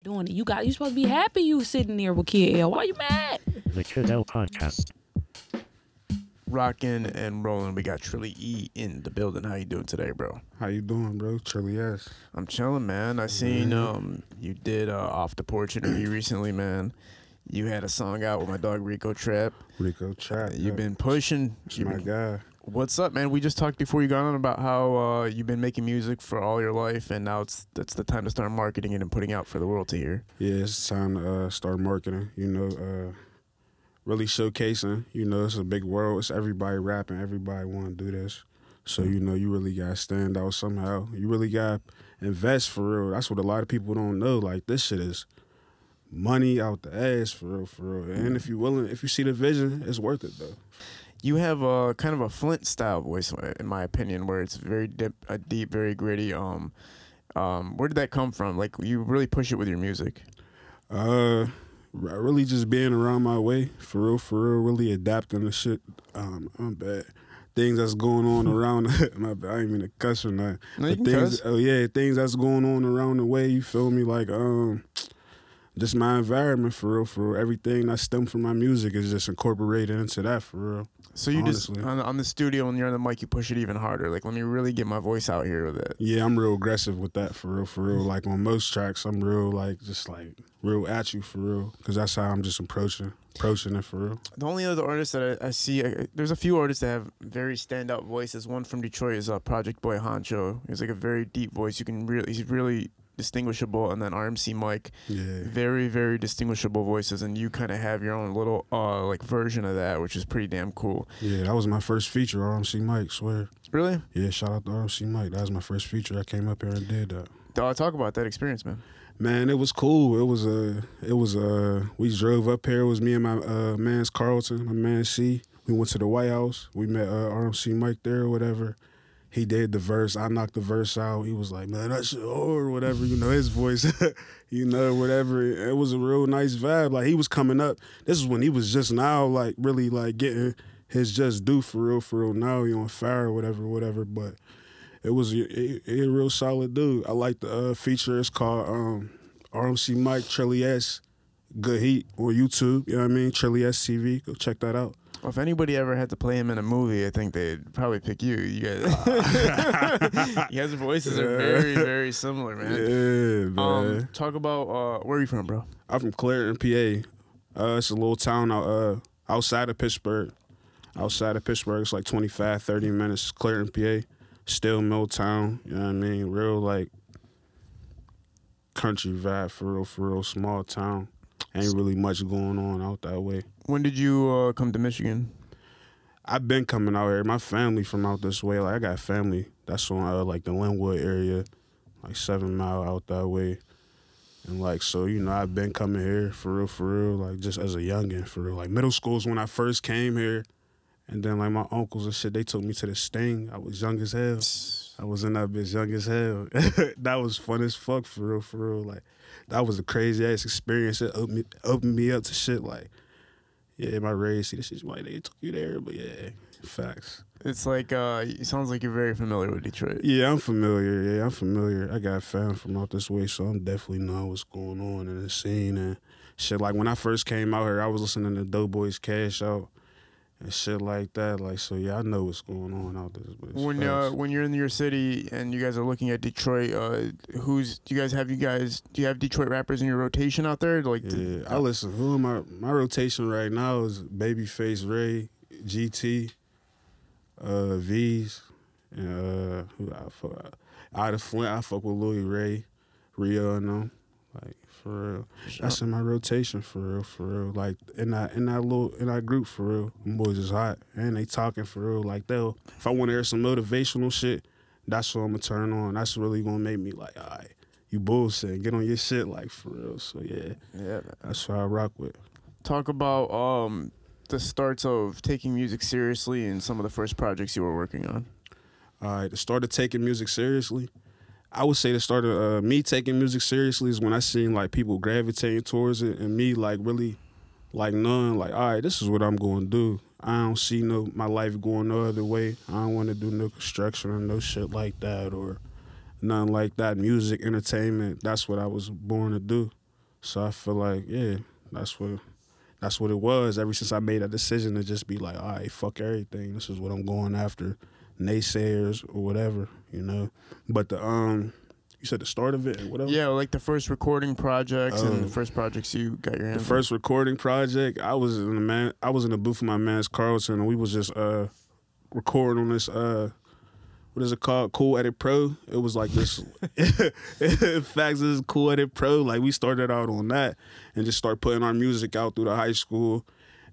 doing it. You supposed to be happy you sitting there with Kid L. Why you mad? The Kid L Podcast. Rockin' and rolling. We got Trilly E in the building. How you doing today, bro? How you doing, bro? Trilly S. I'm chilling, man. I seen you did Off the Porch interview recently, man. You had a song out with my dog Rico Trap. Rico Trap. You've been pushing. It's my guy. What's up, man? We just talked before you got on about how you've been making music for all your life, and now that's the time to start marketing it and putting out for the world to hear. Yeah, it's time to start marketing. Really showcasing. It's a big world. It's everybody rapping. Everybody want to do this. So you really gotta stand out somehow. You really gotta invest for real. That's what a lot of people don't know. Like, this shit is money out the ass for real, for real. And if you see the vision, it's worth it though. You have a kind of a Flint style voice, in my opinion, where it's very deep, very gritty. Where did that come from? Like, you really push it with your music. Really just being around my way, for real, really adapting to shit. I'm bad. Things that's going on around, my bad, I ain't mean to cuss or nothing. No, you can things, cuss. oh yeah, things that's going on around the way, you feel me? Like, just my environment, for real. Everything that stems from my music is just incorporated into that, for real. So you honestly. just, on the studio, when you're on the mic, you push it even harder. Like, let me really get my voice out here with it. Yeah, I'm real aggressive with that, for real. Like, on most tracks, I'm real, real at you, for real. Because that's how I'm just approaching it, for real. The only other artist that I see, there's a few artists that have very standout voices. One from Detroit is Project Boy Honcho. He's like a very deep voice. He's really distinguishable. And then RMC Mike, Yeah. very, very distinguishable voices. And you kind of have your own little like version of that, which is pretty damn cool. Yeah, that was my first feature, RMC Mike, swear. Really? Yeah, shout out to RMC Mike. That was my first feature. I came up here and did that. Talk about that experience, man. Man, it was cool. We drove up here. It was me and my man's Carlton, my man C. We went to the White House. We met RMC Mike there or whatever. He did the verse. I knocked the verse out. He was like, man, that shit hard or whatever, his voice, whatever. It was a real nice vibe. Like, he was coming up. This is when he was just now, like, really, like, getting his just due, for real. Now he on fire or whatever. But it was a real solid dude. I like the feature. It's called RMC Mike, Trilly S. Good Heat on YouTube. You know what I mean? Trilly S TV. Go check that out. Well, if anybody ever had to play him in a movie, I think they'd probably pick you. You guys' voices are very, very similar, man. Yeah, man. Talk about where are you from, bro? I'm from Clareton, PA. It's a little town outside of Pittsburgh. It's like 25, 30 minutes. Clareton, PA. Still mill town. You know what I mean? Real, like, country vibe, for real. Small town. Ain't really much going on out that way. When did you come to Michigan? I've been coming out here. My family from out this way. Like, I got family that's on like the Linwood area, like 7 Mile out that way. And like, so, I've been coming here for real, like, just as a youngin', for real. Like, middle school's when I first came here. And then, like, my uncles and shit, they took me to the Sting. I was young as hell. I was in that bitch young as hell. That was fun as fuck, for real. Like, that was a crazy-ass experience. It opened me up to shit like, yeah, my race, see, this is why they took you there, but yeah, facts. It's like, it sounds like you're very familiar with Detroit. Yeah, I'm familiar. I got fam from out this way, so I'm definitely know what's going on in the scene and shit. Like, when I first came out here, I was listening to Doughboys Cash Out and shit like that. Like, so yeah, I know what's going on out there. When you're in your city and you guys are looking at Detroit, do you have Detroit rappers in your rotation out there? Like, yeah, I listen. Who am my rotation right now is Babyface Ray, GT, V's, and who I fuck out of Flint. I fuck with Louis Ray, Rio, and them. Like, for real. That's in my rotation, for real. Like, in that group, for real. Them boys is hot. And they talking, for real. Like, if I want to hear some motivational shit, that's what I'm going to turn on. That's really going to make me like, all right, you bullshit. Get on your shit, like, for real. So, yeah. Yeah. That's what I rock with. Talk about the starts of taking music seriously and some of the first projects you were working on. All right, the start of taking music seriously, I would say the start of me taking music seriously is when I seen, like, people gravitating towards it and me, like, really, like, knowing, like, all right, this is what I'm going to do. I don't see my life going no other way. I don't want to do no construction or no shit like that or nothing like that. Music, entertainment, that's what I was born to do. So I feel like, yeah, that's what it was. Ever since I made that decision to just be like, all right, fuck everything. This is what I'm going after. Naysayers or whatever, you know. But you said the start of it or whatever? Yeah, like the first recording projects and the first projects you got your hands on. The first recording project, I was in the booth with my man's Carlton, and we was just recording on this what is it called? Cool Edit Pro. It was like this. In fact, this is Cool Edit Pro. Like we started out on that and just start putting our music out through the high school,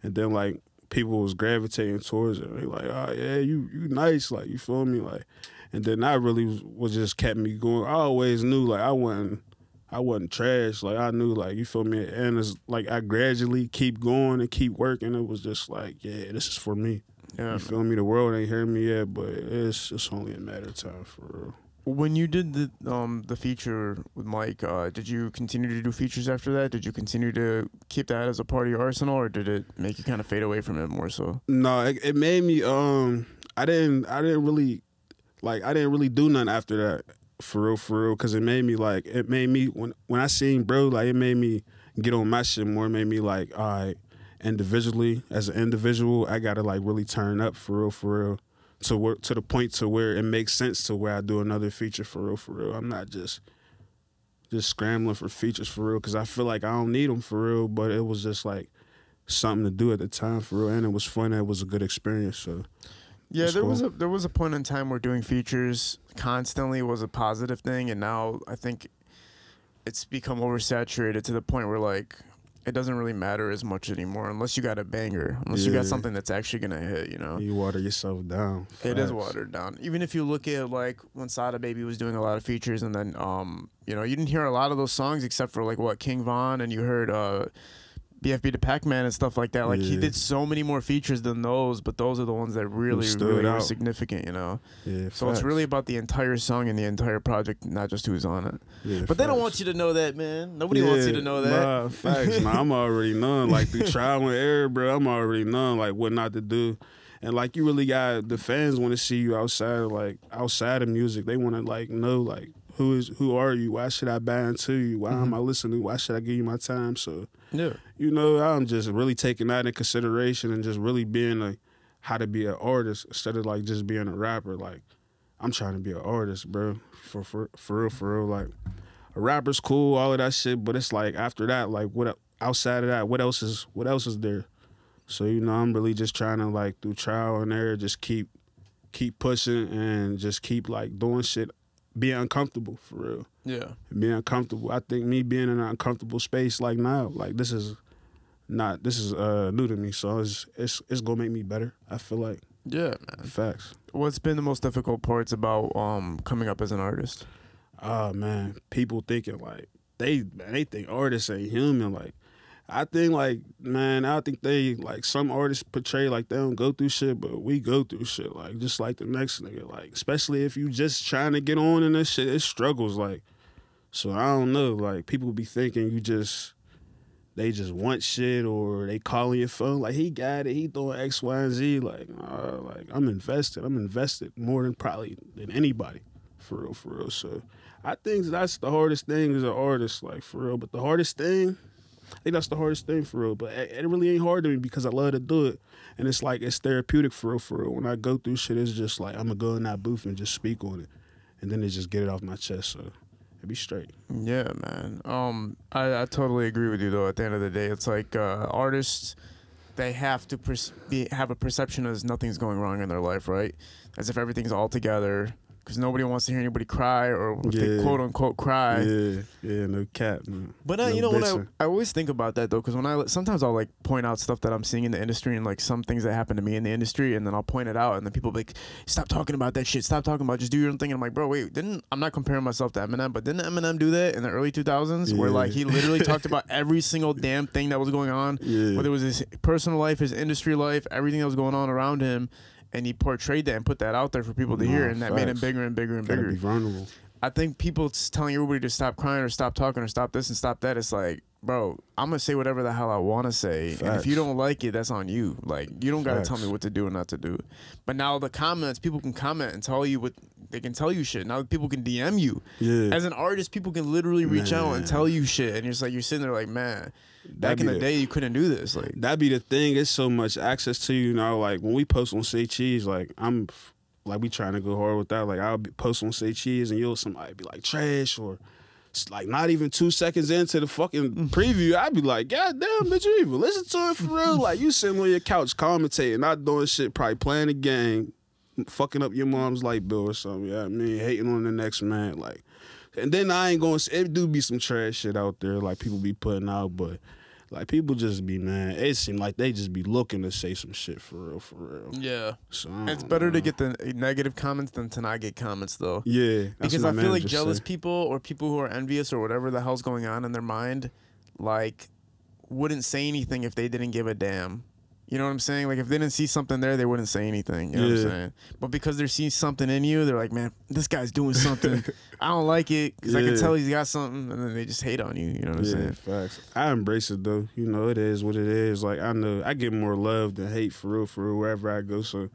and then like people was gravitating towards it. They like, oh yeah, you nice, like you feel me, like. And then that really was just kept me going. I always knew like I wasn't trash. Like I knew like you feel me. And it's like I gradually keep going and keep working. It was just like, yeah, this is for me. Yeah, you feel me? The world ain't hearing me yet, but it's only a matter of time for real. When you did the feature with Mike, did you continue to do features after that? Did you continue to keep that as a part of your arsenal, or did it make you kind of fade away from it more so? No, it made me. I didn't really do nothing after that for real, because it made me when I seen bro, like it made me get on my shit more. It made me like, all right, individually as an individual, I gotta like really turn up for real. To the point to where it makes sense to where I do another feature for real. I'm not just scrambling for features for real, because I feel like I don't need them for real, but it was just like something to do at the time for real, and it was fun. It was a good experience. So yeah, there was a point in time where doing features constantly was a positive thing, and now I think it's become oversaturated to the point where like it doesn't really matter as much anymore unless you got a banger, unless you got something that's actually gonna hit, you know. You water yourself down. It is watered down. Even if you look at like when Sada Baby was doing a lot of features, and then you know, you didn't hear a lot of those songs except for like what King Von, and you heard BFB to Pac-Man and stuff like that. Like he did so many more features than those, but those are the ones that really were significant, you know. Yeah, so it's really about the entire song and the entire project, not just who's on it. Yeah, but they don't want you to know that, man. Nobody wants you to know that. Nah, facts. Nah, I'm already knowing. Like through trial and error, bro, I'm already knowing like what not to do. And like you really got the fans want to see you outside of music. They want to like know like who are you? Why should I buy into you? Why am I listening? Why should I give you my time? So yeah, you know, I'm just really taking that in consideration and just really being like how to be an artist instead of like just being a rapper. Like I'm trying to be an artist, bro. For real. Like a rapper's cool, all of that shit, but it's like after that, like what outside of that, what else is there? So you know, I'm really just trying to like through trial and error, just keep pushing and just keep like doing shit. Being uncomfortable for real. Yeah. Being uncomfortable. I think me being in an uncomfortable space like now, like this is new to me. So it's gonna make me better, I feel like. Yeah, man. Facts. What's been the most difficult parts about coming up as an artist? Oh man, people thinking like they think artists ain't human. Like I think they like some artists portray like they don't go through shit, but we go through shit like just like the next nigga. Like especially if you just trying to get on in this shit, it struggles like. So I don't know, like people be thinking they just want shit or they calling your phone like he got it, he doing X, Y, and Z. Like I'm invested more than anybody for real. So I think that's the hardest thing as an artist, like for real. But the hardest thing. I think that's the hardest thing for real, but it really ain't hard to me because I love to do it, and it's like it's therapeutic for real. When I go through shit, it's just like I'm gonna go in that booth and just speak on it, and then it just get it off my chest, so it be straight. Yeah, man. I totally agree with you though. At the end of the day, it's like artists, they have to have a perception as nothing's going wrong in their life, right? As if everything's all together. Because nobody wants to hear anybody cry or they quote unquote cry. Yeah, no cap, man. But no, you know what? I always think about that though, because sometimes I'll like point out stuff that I'm seeing in the industry and like some things that happen to me in the industry, and then I'll point it out, and then people be like, "Stop talking about that shit. Stop talking about. Just do your own thing." And I'm like, bro, wait, I'm not comparing myself to Eminem, but didn't Eminem do that in the early 2000s, where like he literally talked about every single damn thing that was going on, whether it was his personal life, his industry life, everything that was going on around him. And he portrayed that and put that out there for people to hear, and that made him bigger and bigger and bigger. Be vulnerable. I think people telling everybody to stop crying or stop talking or stop this and stop that, it's like, bro, I'm gonna say whatever the hell I want to say, and if you don't like it, that's on you. Like, you don't gotta tell me what to do and not to do. But now the comments, people can comment and tell you what they can tell you shit. Now people can DM you. Yeah. As an artist, people can literally reach out and tell you shit, and you're just like, you're sitting there like, man, back in the day, you couldn't do this. Like, that'd be the thing. It's so much access to you now. Like when we post on Say Cheese, like we trying to go hard with that. Like I'll post on Say Cheese, and somebody be like trash, or it's like not even 2 seconds into the fucking preview, I'd be like, God damn, bitch, you even listen to it for real? Like you sitting on your couch commentating, not doing shit, probably playing a game, fucking up your mom's light bill or something. Yeah, I mean, hating on the next man, like. And then I ain't going to say, it do be some trash shit out there, like people be putting out, but like people just be, man, it seem like they just be looking to say some shit for real, for real. Yeah. So, it's better to get the negative comments than to not get comments, though. Yeah. Because I feel like jealous people or people who are envious or whatever the hell's going on in their mind, like, wouldn't say anything if they didn't give a damn. You know what I'm saying? Like, if they didn't see something there, they wouldn't say anything. You know what I'm saying? But because they're seeing something in you, they're like, man, this guy's doing something. I don't like it because I can tell he's got something. And then they just hate on you. You know what I'm saying? Facts. I embrace it, though. You know, it is what it is. Like, I know I get more love than hate for real, wherever I go. So,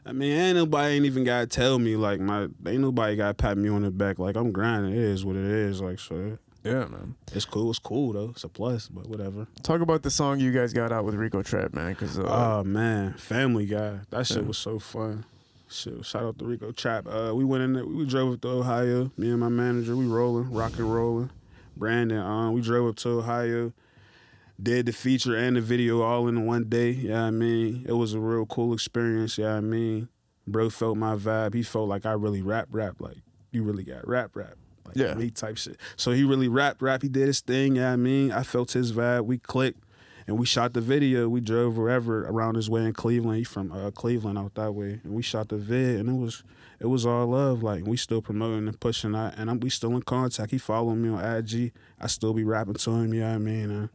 I mean, ain't even got to tell me, like, ain't nobody got to pat me on the back. Like, I'm grinding. It is what it is. Like, so. Yeah, man. It's cool. It's cool, though. It's a plus, but whatever. Talk about the song you guys got out with Rico Trap, man. Cause, oh, man. Family Guy. That shit was so fun. Shit, shout out to Rico Trap. We went in there. We drove up to Ohio. Me and my manager, we rolling, rock and rolling. Brandon, we drove up to Ohio. Did the feature and the video all in one day. Yeah, I mean, it was a real cool experience. Yeah, I mean, bro felt my vibe. He felt like I really rap. Like, you really got rap. Like me type shit. So he really rap. He did his thing, yeah, I mean. I felt his vibe. We clicked and we shot the video. We drove wherever around his way in Cleveland. He from Cleveland out that way. And we shot the vid and it was all love. Like we still promoting and pushing that. And we still in contact. He following me on IG. I still be rapping to him, yeah, I mean.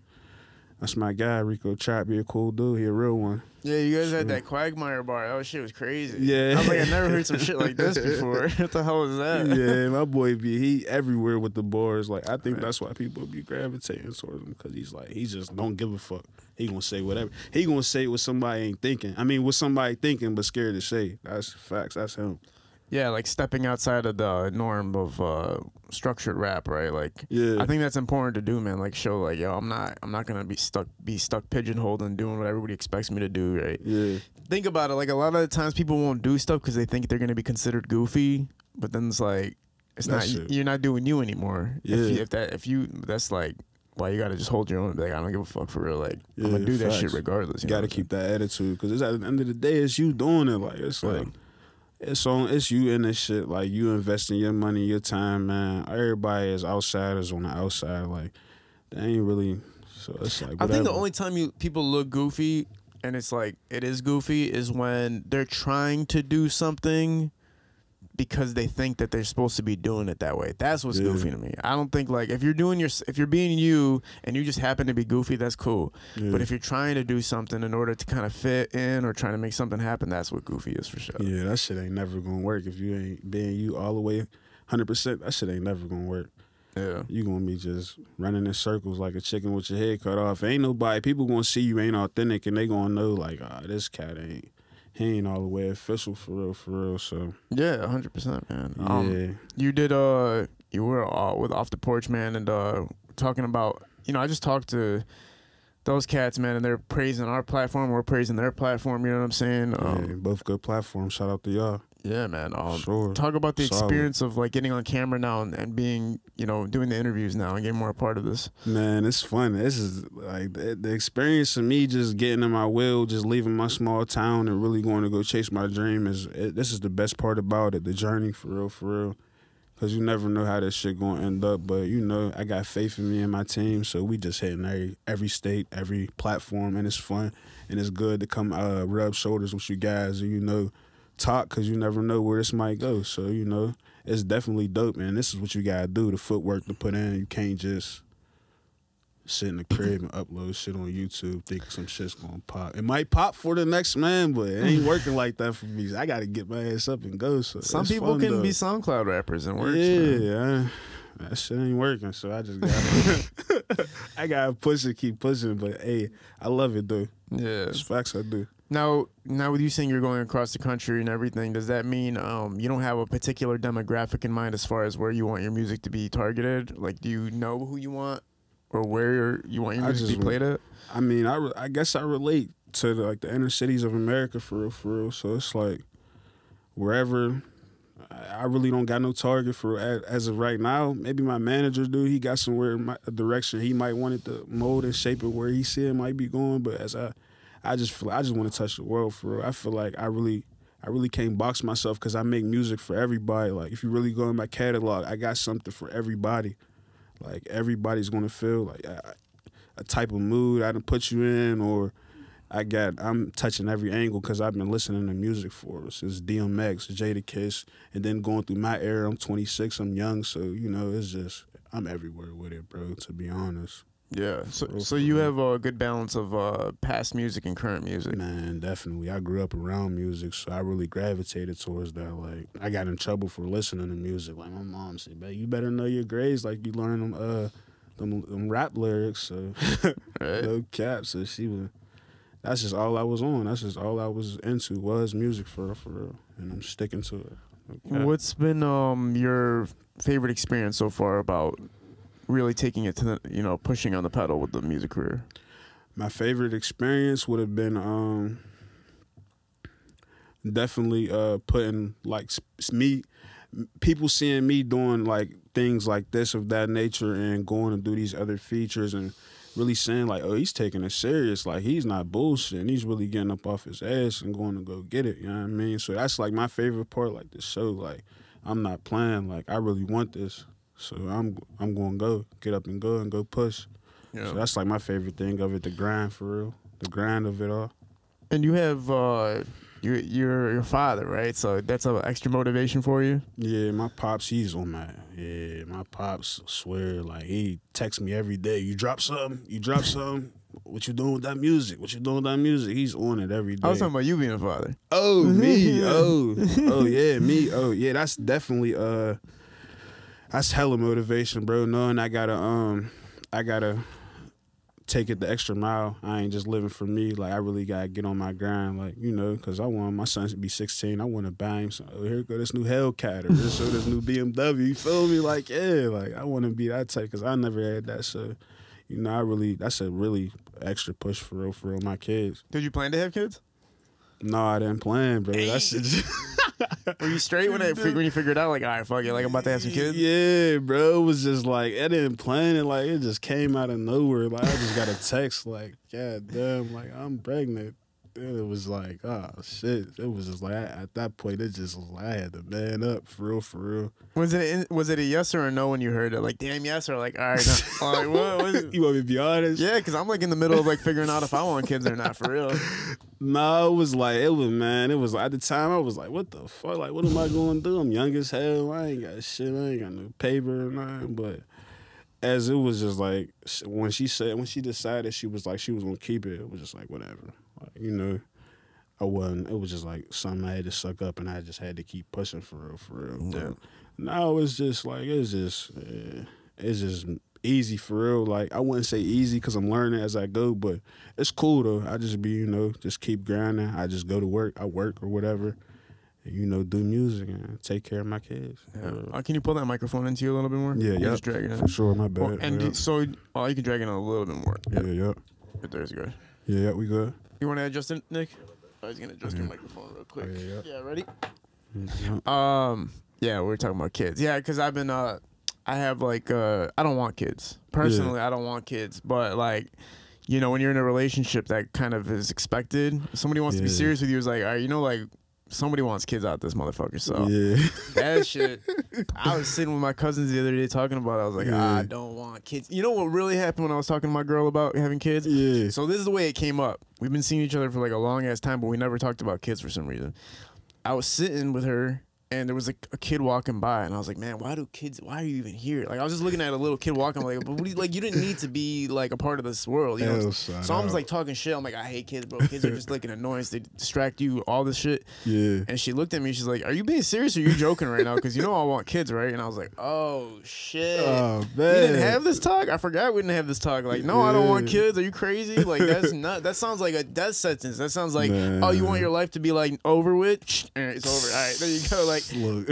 That's my guy, Rico Trap. He a cool dude. He a real one. Yeah, you guys had that Quagmire bar. That shit was crazy. Yeah. I was like, I never heard some shit like this before. What the hell is that? Yeah, my boy he everywhere with the bars. Like, I think that's why people be gravitating towards him, because he just don't give a fuck. He gonna say whatever. He gonna say what somebody ain't thinking. I mean, what somebody thinking but scared to say. That's facts. That's him. Yeah, like stepping outside of the norm of structured rap, right? Like, yeah. I think that's important to do, man. Like, show like, yo, I'm not gonna be stuck pigeonholed and doing what everybody expects me to do, right? Yeah. Think about it. Like, a lot of the times people won't do stuff because they think they're gonna be considered goofy, but then it's like, you're not doing you anymore. Yeah. That's like, why you gotta just hold your own. Like, I don't give a fuck for real. Like, I'm gonna do that shit regardless. You gotta keep that attitude, because at the end of the day, it's you doing it. Like, it's like. It's you in this shit. Like, you investing your money, your time, man. Everybody is outsiders on the outside. Like, they ain't really. So it's like, whatever. I think the only time people look goofy, and it's like it is goofy, is when they're trying to do something because they think that they're supposed to be doing it that way. That's what's goofy to me. I don't think, like, if you're being you and you just happen to be goofy, that's cool. Yeah. But if you're trying to do something in order to kind of fit in or trying to make something happen, that's what goofy is for sure. Yeah, that shit ain't never gonna work if you ain't being you all the way 100%. That shit ain't never gonna work. Yeah. You gonna be just running in circles like a chicken with your head cut off. Ain't nobody, people gonna see you ain't authentic, and they gonna know, like, this cat he ain't all the way official for real. So yeah, 100%, man. You did you were with Off the Porch, man, and talking about, I just talked to those cats, man, and they're praising our platform, we're praising their platform. You know what I'm saying? Both good platforms. Shout out to y'all. Yeah, man. Sure. Talk about the experience of like getting on camera now and being, doing the interviews now and getting more a part of this. Man, it's fun. This is like the experience of me just getting in my wheel, just leaving my small town and really going to go chase my dream. This is the best part about it, the journey, for real. Because you never know how this shit going to end up. But, I got faith in me and my team, so we just hitting every state, every platform, and it's fun. And it's good to come rub shoulders with you guys and, talk, because you never know where this might go. So, it's definitely dope, man. This is what you got to do, the footwork to put in. You can't just sit in the crib and upload shit on YouTube, think some shit's going to pop. It might pop for the next man, but it ain't working like that for me. I got to get my ass up and go. So some people can be SoundCloud rappers and work. Yeah, that shit ain't working. So I just got I gotta push it, keep pushing. But hey, I love it though. Yeah. It's facts, I do. Now with you saying you're going across the country and everything, does that mean you don't have a particular demographic in mind as far as where you want your music to be targeted? Like, do you know who you want or where you want your music to be played at? I mean, I guess I relate to the inner cities of America for real. So it's like wherever. I really don't got no target for as of right now. Maybe my manager do. He got somewhere in a direction he might want it to mold and shape it where he see it might be going. But as I just feel I just want to touch the world for real. I feel like I really can't box myself because I make music for everybody. Like if you really go in my catalog, I got something for everybody. Like everybody's gonna feel like a type of mood I done put you in, or I'm touching every angle because I've been listening to music since DMX, Jadakiss, and then going through my era. I'm 26, I'm young, so it's just I'm everywhere with it, bro. To be honest. Yeah. So you have a good balance of past music and current music. Man, definitely. I grew up around music, so I really gravitated towards that. Like I got in trouble for listening to music. Like my mom said, "Babe, you better know your grades. Like you learn them rap lyrics." So Right. no cap. So she was. That's just all I was on. That's just all I was into was music for real. And I'm sticking to it. Okay. What's been your favorite experience so far about really taking it to the, pushing on the pedal with the music career? My favorite experience would have been definitely putting like people seeing me doing like things like this of that nature and going to do these other features and really saying like, oh, he's taking it serious. Like he's not bullshitting. He's really getting up off his ass and going to go get it. You know what I mean? So that's like my favorite part. Like the show. Like I'm not playing. Like I really want this. So I'm going to go get up and go push. Yeah. So that's like my favorite thing of it. The grind for real. The grind of it all. And you have your father, right? So that's an extra motivation for you. Yeah, my pops, he's on that. Yeah, my pops swear like he texts me every day. You drop something. What you doing with that music? He's on it every day. I was talking about you being a father. Oh, me. Oh yeah, me. Oh yeah, that's definitely that's hella motivation, bro. Knowing I gotta take it the extra mile. I ain't just living for me. Like I really gotta get on my grind. Like because I want my son to be 16. I want to buy him some. Oh, here go this new Hellcat or this new BMW. You feel me? Like yeah, like I want to be that type because I never had that. So that's a really extra push for real. My kids. Did you plan to have kids? No, I didn't plan, bro. That's just. Were you straight when you figured out like, all right, fuck it, like I'm about to have some kids? Yeah, bro. It was just like I didn't plan it. Like it just came out of nowhere. Like I just got a text like, God damn, like I'm pregnant. And it was like, oh shit. It was just like at that point, it just was like I had to man up for real. Was it a yes or a no when you heard it? Like, damn yes, or like, all right, no. Like, what? You want me to be honest? Yeah, because I'm like in the middle of like figuring out if I want kids or not for real. No, it was at the time I was like, what the fuck? Like, what am I going to do? I'm young as hell. I ain't got shit. I ain't got no paper or nothing. But as it was just like when she decided she was going to keep it, it was just like whatever. Like, I wasn't. It was just like something I had to suck up, and I just had to keep pushing for real. Yeah. Now it's just like it's just easy for real. Like I wouldn't say easy because I'm learning as I go, but it's cool though. I just be just keep grinding. I just go to work. I work or whatever. And, do music and take care of my kids. Yeah. Can you pull that microphone into you a little bit more? Yeah, just drag it in. For sure, my bad. So you can drag it in a little bit more. Yeah. But there's good. Yeah, we good. You want to adjust it, Nick? I was gonna adjust your microphone real quick. Yeah, ready? Yeah. Yeah, we're talking about kids. Yeah, because I've been I have like I don't want kids personally. Yeah. I don't want kids, but like when you're in a relationship, that kind of is expected. If somebody wants to be serious with you, it's like, all right, like somebody wants kids out this motherfucker. So that shit. I was sitting with my cousins the other day talking about it. I was like, I don't want kids. You know what really happened when I was talking to my girl about having kids? Yeah. So this is the way it came up. We've been seeing each other for like a long ass time, but we never talked about kids for some reason. I was sitting with her and there was a kid walking by, and I was like, man, why are you even here? Like, I was just looking at a little kid walking, like, but like, you didn't need to be like a part of this world, you know? So I was like talking shit. I'm like, I hate kids, bro. Kids are just like an annoyance. They distract you, all this shit. Yeah. And she looked at me. She's like, are you being serious or are you joking right now? Because you know I want kids, right? And I was like, oh shit. Oh, We man. didn't have this talk. I forgot we didn't have this talk. Like, no, I don't want kids. Are you crazy? Like, that's not. That sounds like a death sentence. That sounds like, oh, you want your life to be like over with? It's over. All right, there you go. Like,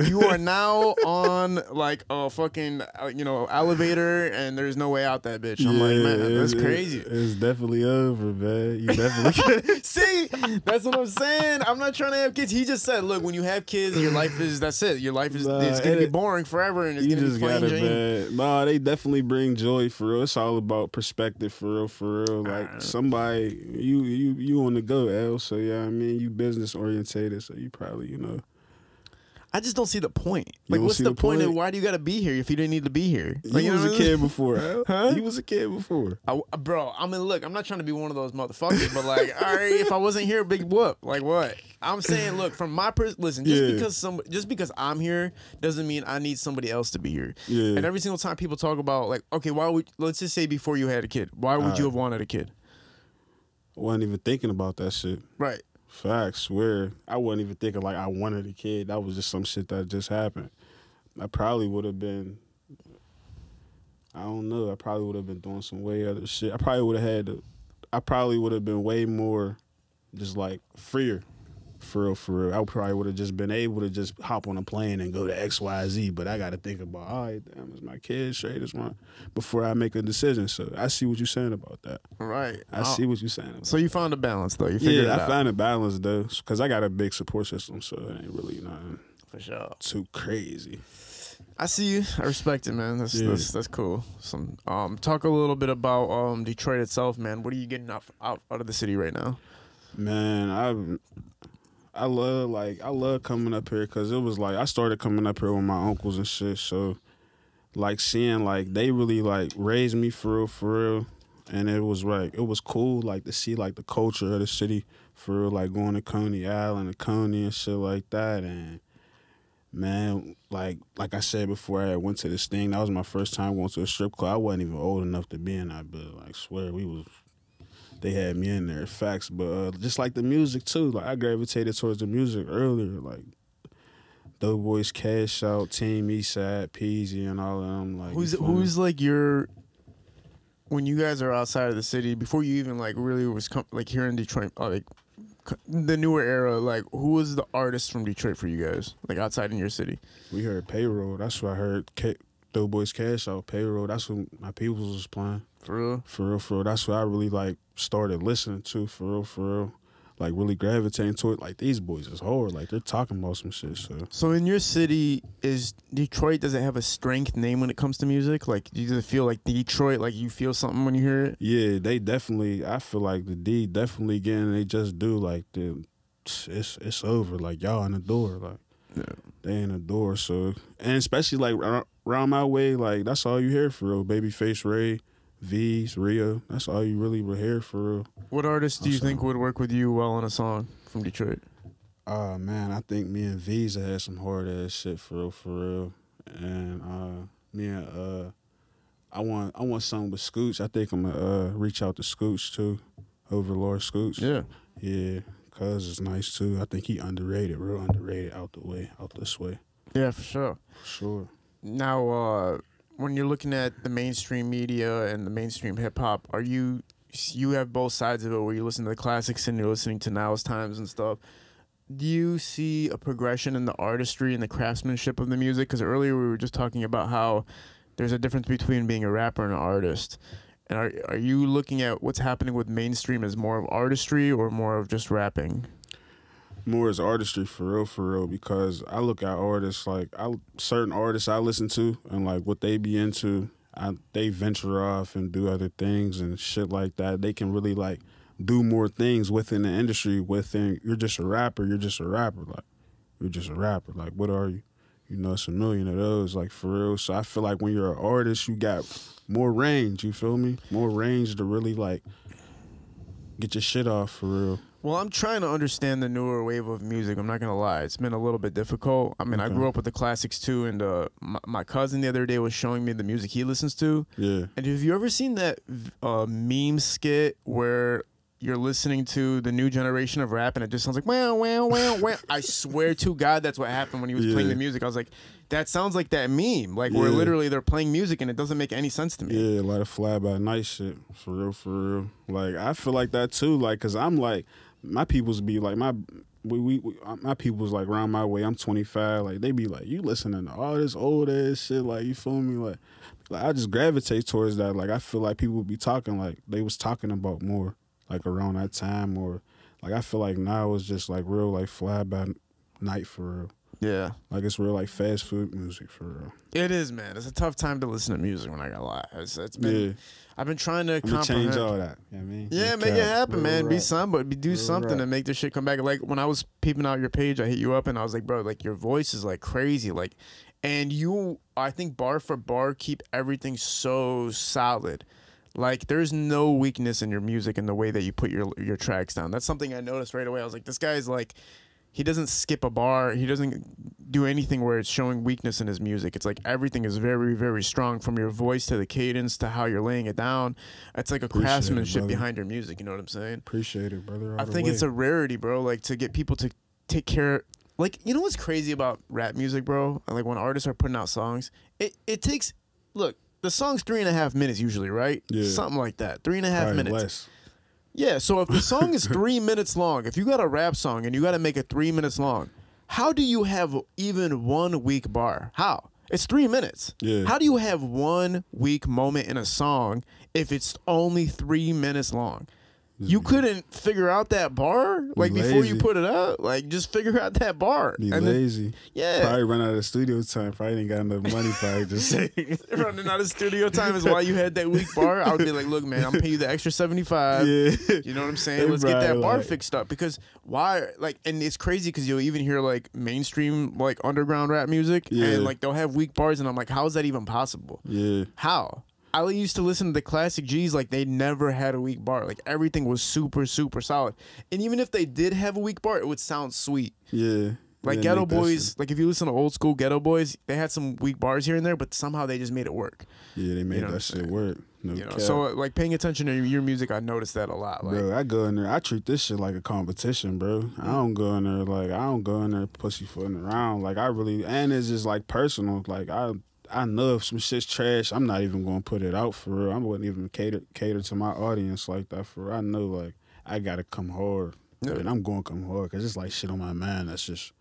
you are now on like a fucking elevator, and there's no way out that bitch. I'm like, man, that's crazy. It's definitely over, man. You definitely See, that's what I'm saying. I'm not trying to have kids. He just said, look, when you have kids, your life is that's it. Your life is it's gonna be boring forever, and it's you gonna just be plain got it, Jane. man. Nah, they definitely bring joy for real. It's all about perspective for real, for real. Like somebody, you on the go, L. So yeah, I mean, you business orientated, so you probably I just don't see the point. Like, what's the point of why do you got to be here if you didn't need to be here? Like, you was a kid before, Al. Huh? You was a kid before. Bro, I mean, look, I'm not trying to be one of those motherfuckers, but like, all right, if I wasn't here, big whoop. Like, what? I'm saying, look, from my listen, just because I'm here doesn't mean I need somebody else to be here. Yeah. And every single time people talk about like, okay, let's just say before you had a kid, why would you have wanted a kid? I wasn't even thinking about that shit. Right. Facts, swear. I wasn't even thinking like I wanted a kid. That was just some shit that just happened. I probably would have been, I don't know, I probably would have been doing some way other shit. I probably would have been way more just like freer. For real. I probably would have just been able to just hop on a plane and go to XYZ, but I got to think about, all right, damn, is my kid straight as one before I make a decision. So I see what you're saying about that. Right. I see what you're saying about So you found a balance, though. You figured it out. I found a balance, though, because I got a big support system, so it ain't really nothing for sure too crazy. I see you. I respect it, man. That's cool. Talk a little bit about Detroit itself, man. What are you getting out of the city right now? Man, I love coming up here because it was like I started coming up here with my uncles and shit. So like seeing like they really like raised me for real, and it was cool like to see like the culture of the city for real, like going to Coney Island and Coney and shit like that. And man, like I said before, I went to this thing. That was my first time going to a strip club. I wasn't even old enough to be in that, but like swear they had me in there, facts. But just like the music too, like I gravitated towards the music earlier, like Doughboys, Cash Out, Team Eastside, Peasy, and all of them. Like who's like your, when you guys are outside of the city before you even like really was like here in Detroit, like the newer era, like who was the artist from Detroit for you guys, like outside in your city? We heard Payroll. That's what I heard. Doughboys, Cash Out, Payroll. That's what my peoples was playing. For real. That's what I really like started listening to. For real. Like really gravitating to it. Like these boys is hard. Like they're talking about some shit. So in your city, is Detroit, does it have a strength name when it comes to music? Like do you feel like Detroit, like you feel something when you hear it? Yeah, they definitely. I feel like the D definitely getting. They just do like it's over. Like y'all in the door. Like they in the door. So and especially like around my way, like that's all you hear for real. Babyface Ray. V's, Rio. That's all you really would hear for real. What artists do you think would work with you well on a song from Detroit? Man, I think me and V's had some hard ass shit for real. And I want something with Scooch. I think I'm gonna reach out to Scooch too, Overlord Scooch. Yeah, cause it's nice too. I think he underrated, real underrated out this way. Yeah, for sure. Now, when you're looking at the mainstream media and the mainstream hip hop, you have both sides of it where you listen to the classics and you're listening to now's times and stuff. Do you see a progression in the artistry and the craftsmanship of the music? Because earlier we were just talking about how there's a difference between being a rapper and an artist. And are you looking at what's happening with mainstream as more of artistry or more of just rapping? More as artistry for real, because I look at artists like certain artists I listen to and like what they be into, they venture off and do other things and shit like that. They can really like do more things within the industry. You're just a rapper. Like you're just a rapper. Like what are you? You know, it's a million of those. Like for real. So I feel like when you're an artist, you got more range. You feel me? More range to really like get your shit off for real. Well, I'm trying to understand the newer wave of music. I'm not gonna lie, it's been a little bit difficult. I mean, I grew up with the classics too, and my cousin the other day was showing me the music he listens to. Yeah. And have you ever seen that meme skit where you're listening to the new generation of rap and it just sounds like wow, wow, wow, wow? I swear to God, that's what happened when he was playing the music. I was like, that sounds like that meme, like where literally they're playing music and it doesn't make any sense to me. Yeah, a lot of fly by night shit, for real, for real. Like I feel like that too, like, cause I'm like, my peoples be like my people's like around my way. I'm 25, like they be like, you listening to all this old ass shit, like you feel me, like I just gravitate towards that. Like I feel like people be talking like they was talking about more like around that time, or like I feel like now it's just like real like fly by night for real. Yeah, like it's real like fast food music for real. It is, man. It's a tough time to listen to music. When I gotta lie, it's been. I've been trying to comprehend. Change all that. You know what I mean? Yeah, make it happen, man. Be somebody, do something and make this shit come back. Like when I was peeping out your page, I hit you up and I was like, bro, like your voice is like crazy, like, and you, I think bar for bar keep everything so solid. Like there's no weakness in your music and the way that you put your tracks down. That's something I noticed right away. I was like, this guy's like, he doesn't skip a bar. He doesn't do anything where it's showing weakness in his music. It's like everything is very, very strong, from your voice to the cadence to how you're laying it down. It's like a craftsmanship behind your music. You know what I'm saying? Appreciate it, brother. I think it's a rarity, bro. Like to get people to take care. Like, you know what's crazy about rap music, bro? Like when artists are putting out songs, it takes, look, the song's 3.5 minutes usually, right? Yeah. Something like that. 3.5 minutes. Less. Yeah, so if the song is 3 minutes long, if you got a rap song and you got to make it 3 minutes long, how do you have even 1 weak bar? How? It's 3 minutes. Yeah. How do you have 1 weak moment in a song if it's only 3 minutes long? You couldn't figure out that bar like before you put it out. Like just figure out that bar. Be lazy. Yeah. Probably run out of studio time. Probably ain't got enough money. Probably just running out of studio time is why you had that weak bar. I would be like, look, man, I'm paying you the extra 75. Yeah. You know what I'm saying? Let's get that bar fixed up. Because why? Like, and it's crazy because you'll even hear like mainstream like underground rap music, and like they'll have weak bars, and I'm like, how is that even possible? Yeah. How? I used to listen to the classic G's, like they never had a weak bar. Like everything was super, super solid. And even if they did have a weak bar, it would sound sweet. Yeah. Like Ghetto Boys, like if you listen to old school Ghetto Boys, they had some weak bars here and there, but somehow they just made it work. Yeah, they made that shit work. No cap. So like paying attention to your music, I noticed that a lot. Like, bro, I go in there, I treat this shit like a competition, bro. I don't go in there pussyfooting around. Like I really, and it's just like personal. Like I know if some shit's trash, I'm not even gonna put it out for real. I wouldn't even cater to my audience like that for real. I know like I gotta come hard, and I'm gonna come hard because it's like shit on my mind. That's just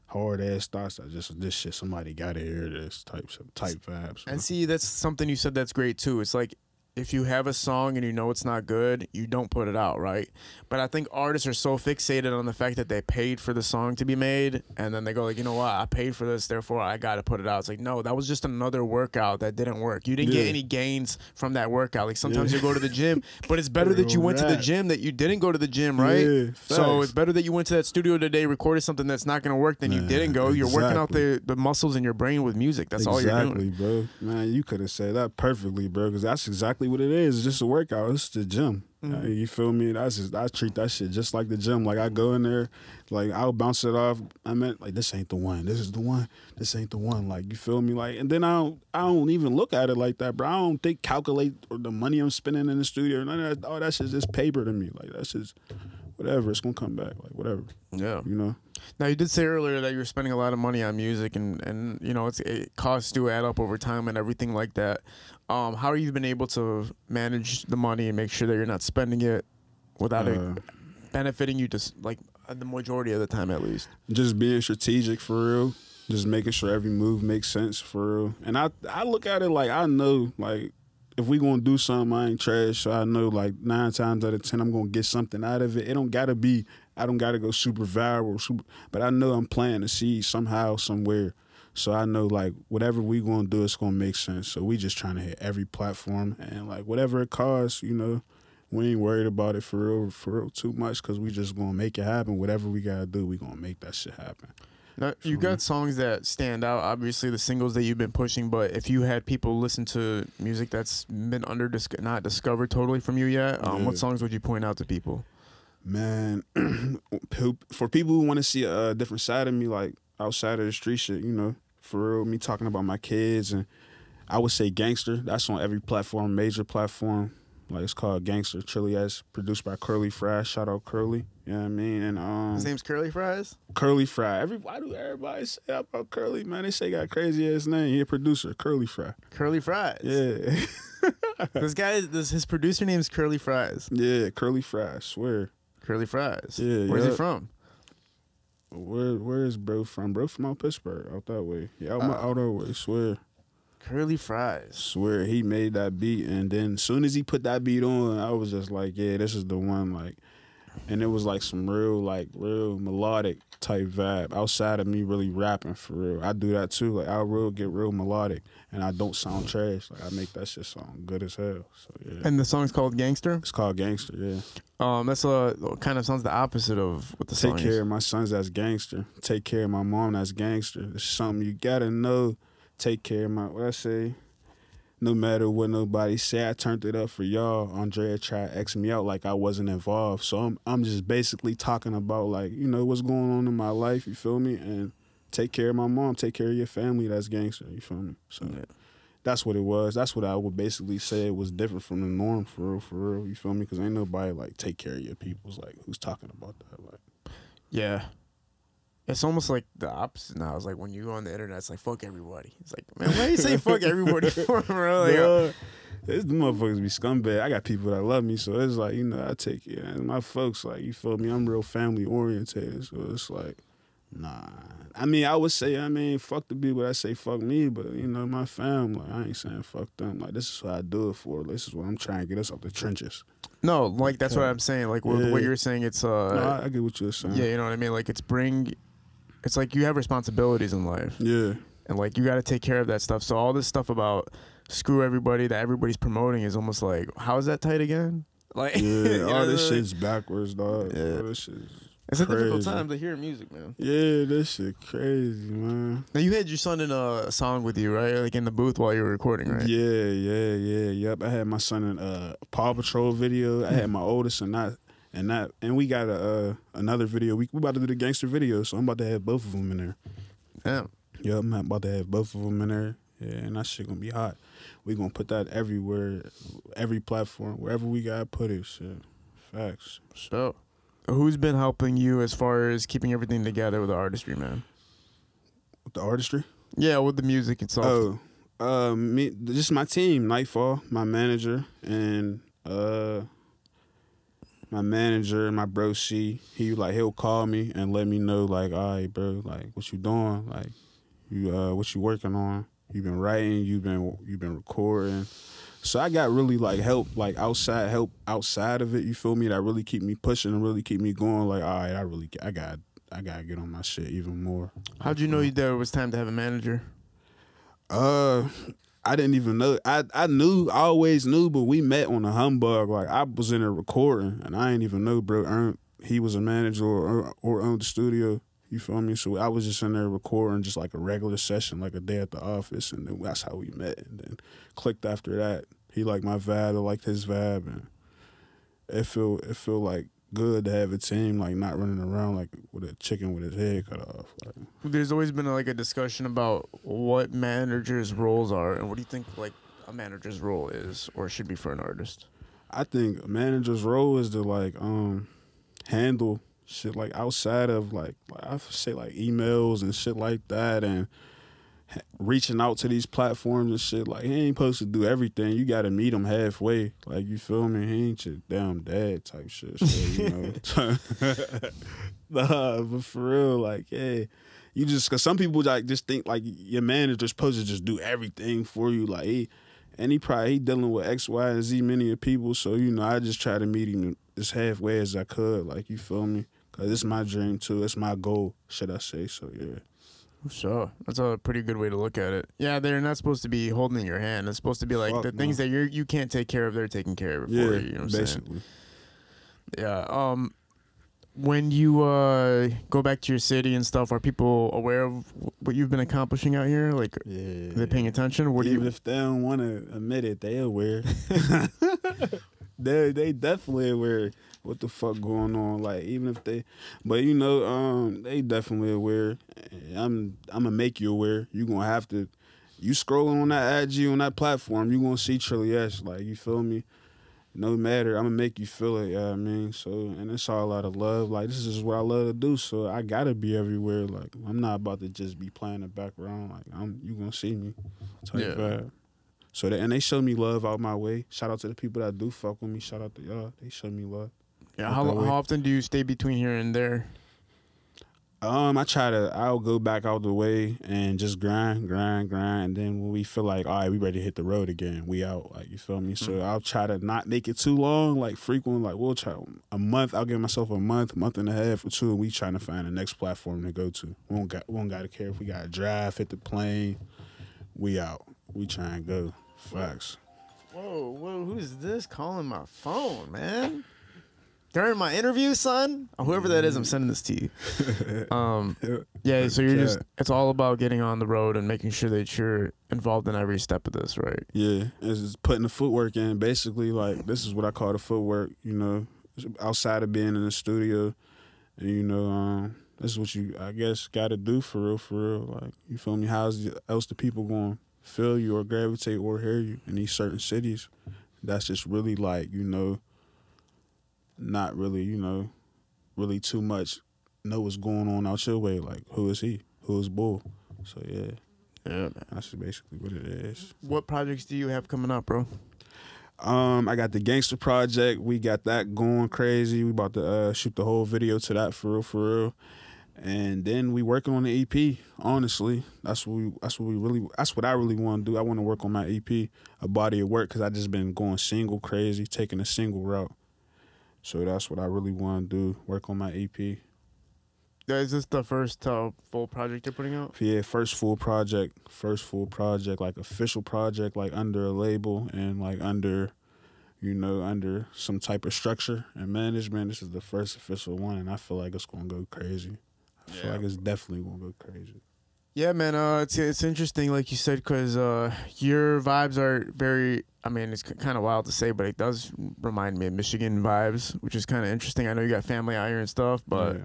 hard ass thoughts. That just this shit. Somebody gotta hear this type vibes. And see, that's something you said that's great too. It's like if you have a song and you know it's not good, you don't put it out, right? But I think artists are so fixated on the fact that they paid for the song to be made, and then they go like, you know what, I paid for this, therefore I got to put it out. It's like, no, that was just another workout that didn't work. You didn't get any gains from that workout. Like sometimes you go to the gym, but it's better that you went to the gym that you didn't go to the gym, right? Yeah, so it's better that you went to that studio today, recorded something that's not going to work than you didn't go. You're working out the muscles in your brain with music. That's all you're doing. Bro. Man, you could have said that perfectly, bro, because that's exactly what it is. It's just a workout. It's the gym. You feel me? I treat that shit just like the gym. Like I go in there, like I'll bounce it off. I meant like this ain't the one. This is the one. This ain't the one. Like you feel me? Like, and then I don't even look at it like that, bro. I don't calculate the money I'm spending in the studio. None of that. All that shit's just paper to me. Like that's just whatever. It's gonna come back. Like whatever. Yeah. You know. Now, you did say earlier that you were spending a lot of money on music, and you know, it costs do add up over time and everything like that. How have you been able to manage the money and make sure that you're not spending it without it benefiting you, just like the majority of the time at least? Just being strategic for real. Just making sure every move makes sense for real. And I look at it like I know, like, if we gonna do something, I ain't trash. So I know like 9 times out of 10 I'm gonna get something out of it. It don't gotta be, I don't gotta go super viral, but I know I'm planting a seed somehow, somewhere. So I know like whatever we gonna do, it's gonna make sense. So we just trying to hit every platform, and like whatever it costs, you know, we ain't worried about it for real too much, because we just gonna make it happen. Whatever we gotta do, we gonna make that shit happen. Now, you got songs that stand out, obviously the singles that you've been pushing, but if you had people listen to music that's been not discovered totally from you yet, what songs would you point out to people? Man, for people who want to see a different side of me, like outside of the street shit, you know, for real, me talking about my kids, and I would say Gangster. That's on every platform, major platform. Like, it's called Gangster. Trilly as produced by Curly Fry. Shout out Curly. You know what I mean? And His name's Curly Fries? Curly Fry. Why do everybody say about Curly, man? They say he got a crazy ass name. He a producer, Curly Fry. Curly Fries. Yeah. His producer name's Curly Fries. Yeah, Curly Fry, I swear. Curly Fries. Yeah. Where's he from? Where is bro from? Bro from out Pittsburgh, out that way. Yeah, out our way, swear. Curly Fries. Swear, he made that beat, and then as soon as he put that beat on, I was just like, yeah, this is the one, like, and it was like some real melodic type vibe outside of me really rapping for real. I do that too, like, I'll get real melodic, and I don't sound trash. Like, I make that shit sound good as hell. So yeah. And the song's called Gangster? It's called Gangster, yeah. That's kind of sounds the opposite of what the song is. Take care of my sons, that's gangster. Take care of my mom, that's gangster. It's something you gotta know. Take care of what I say. No matter what nobody say, I turned it up for y'all. Andrea tried to X me out like I wasn't involved. So I'm just basically talking about, like, you know, what's going on in my life, you feel me? And take care of my mom, take care of your family, that's gangster, you feel me? So yeah. That's what it was. That's what I would basically say it was different from the norm, for real, you feel me? Because ain't nobody, like, take care of your peoples, like, who's talking about that, like. Yeah. It's almost like the opposite now. It's like when you go on the internet, it's like, fuck everybody. It's like, man, why you say fuck everybody for, bro? Like, These motherfuckers be scumbag. I got people that love me, so it's like, you know, I take it. And my folks, like, you feel me? I'm real family oriented, so it's like, nah. I mean, I would say, fuck the people that say fuck me, but, you know, my family, I ain't saying fuck them. Like, this is what I do it for. This is what I'm trying to get us out the trenches. No, like, that's what I'm saying. Like, what you're saying, it's... No, I get what you're saying. Yeah, you know what I mean? Like, it's like you have responsibilities in life. Yeah. And, like, you got to take care of that stuff. So all this stuff about screw everybody that everybody's promoting is almost like, how is that tight again? Like, yeah, all this shit's backwards, dog. Yeah. All this shit's it's a crazy. difficult time to hear music, man. Yeah, this shit crazy, man. Now, you had your son in a song with you, right? Like, in the booth while you were recording, right? Yep. I had my son in a Paw Patrol video. I had my oldest in that. And we got another video. We about to do the gangster video, so I'm about to have both of them in there. Damn. Yeah, I'm about to have both of them in there. Yeah, and that shit gonna be hot. We gonna put that everywhere, every platform, wherever we gotta put it. Shit, facts. So, who's been helping you as far as keeping everything together with the artistry, man? With the artistry? Yeah, with the music itself. Me, just my team, Nightfall, my manager, and my manager, my bro C, he'll call me and let me know, like, all right, bro, like, what you doing? Like, what you working on? You been writing, you been recording. So I got really, like, help outside of it, you feel me, that really keep me pushing and really keep me going, like, all right, I gotta get on my shit even more. How'd you know there was time to have a manager? I didn't even know. I always knew, but we met on a humbug. Like, I was in there recording, and I didn't even know, bro. He was a manager or owned the studio. You feel me? So I was just in there recording, just like a regular session, like a day at the office, and then that's how we met. And then clicked after that. He liked my vibe, I liked his vibe, and it feel like good to have a team, like, not running around like with a chicken with his head cut off. Like, there's always been like a discussion about what managers' roles are, and what do you think, like, a manager's role is or should be for an artist? I think a manager's role is to, like, handle shit, like, outside of like I say, like, emails and shit like that, and reaching out to these platforms and shit. Like, he ain't supposed to do everything. You gotta meet him halfway. Like, you feel me? He ain't your damn dad type shit. So, you know. Nah, but for real, like, yeah. You just, cause some people, like, just think like your manager's supposed to just do everything for you. Like, he dealing with X, Y, and Z many of people. So, you know, I just try to meet him as halfway as I could. Like, you feel me? Cause it's my dream too. It's my goal, should I say? So yeah. Sure. That's a pretty good way to look at it. Yeah, they're not supposed to be holding your hand. It's supposed to be like the things that you can't take care of, they're taking care of it for you. You know what I'm basically. saying? Yeah. When you go back to your city and stuff, are people aware of what you've been accomplishing out here? Like, are they paying attention? Even if they don't want to admit it, they aware. They definitely aware what the fuck going on. Like even if they, but you know, they definitely aware. I'm gonna make you aware. You gonna have to. You scrolling on that IG on that platform, you gonna see Trilly S. Like you feel me? No matter, I'm gonna make you feel it. I mean, so and it's all out of love. Like this is what I love to do. So I gotta be everywhere. Like I'm not about to just be playing the background. Like you gonna see me. Type vibe. So they show me love out my way. Shout out to the people that do fuck with me. Shout out to y'all. They show me love. Yeah. How often do you stay between here and there? I'll go back out the way and just grind. And then when we feel like, all right, we ready to hit the road again, we out. Like, you feel me? So I'll try to not make it too long, like frequent. Like we'll try a month. I'll give myself a month and a half or two. And we trying to find the next platform to go to. We don't got to care if we got to drive, hit the plane. We out. We try and go. Facts. Whoa, who's this calling my phone, man? During my interview, son? Whoever that is, I'm sending this to you. Yeah, so you're it's all about getting on the road and making sure that you're involved in every step of this, right? Yeah, it's just putting the footwork in. Basically, like, this is what I call the footwork, you know, outside of being in the studio. And, you know, this is what you, I guess, got to do for real. Like, you feel me? How else the people going to feel you or gravitate or hear you in these certain cities? That's just really, like, you know, not really, you know, really too much know what's going on out your way. Like, who is he? Who is Bull? So, yeah, man. That's basically what it is. What projects do you have coming up, bro? I got the Gangster Project. We got that going crazy. We about to shoot the whole video to that for real. And then we working on the EP. Honestly, that's what I really want to do. I want to work on my EP, a body of work, because I just been going single crazy, taking a single route. So that's what I really want to do, work on my EP. Is this the first full project you're putting out? Yeah, first full project, like official project, like under a label and like under, you know, under some type of structure and management. This is the first official one, and I feel like it's going to go crazy. I feel like it's definitely going to go crazy. Yeah, man, it's interesting, like you said, because your vibes are very, I mean, it's kind of wild to say, but it does remind me of Michigan vibes, which is kind of interesting. I know you got family out here and stuff, but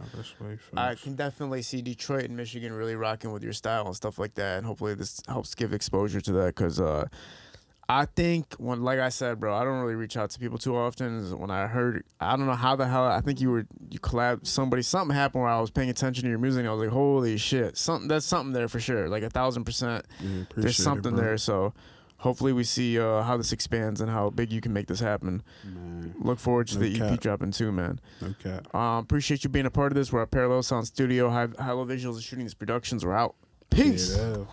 I can definitely see Detroit and Michigan really rocking with your style and stuff like that, and hopefully this helps give exposure to that, because I think like I said, bro, I don't really reach out to people too often. When I heard, I don't know how the hell, I think you collabed something happened where I was paying attention to your music and I was like, holy shit, there's something there for sure, like 1,000%. There's something there, so hopefully we see how this expands and how big you can make this happen. Man. Look forward to the EP dropping too, man. Okay. Appreciate you being a part of this. We're at Parallel Sound Studio, High Low Visuals, and shooting these productions. We're out. Peace. Yeah.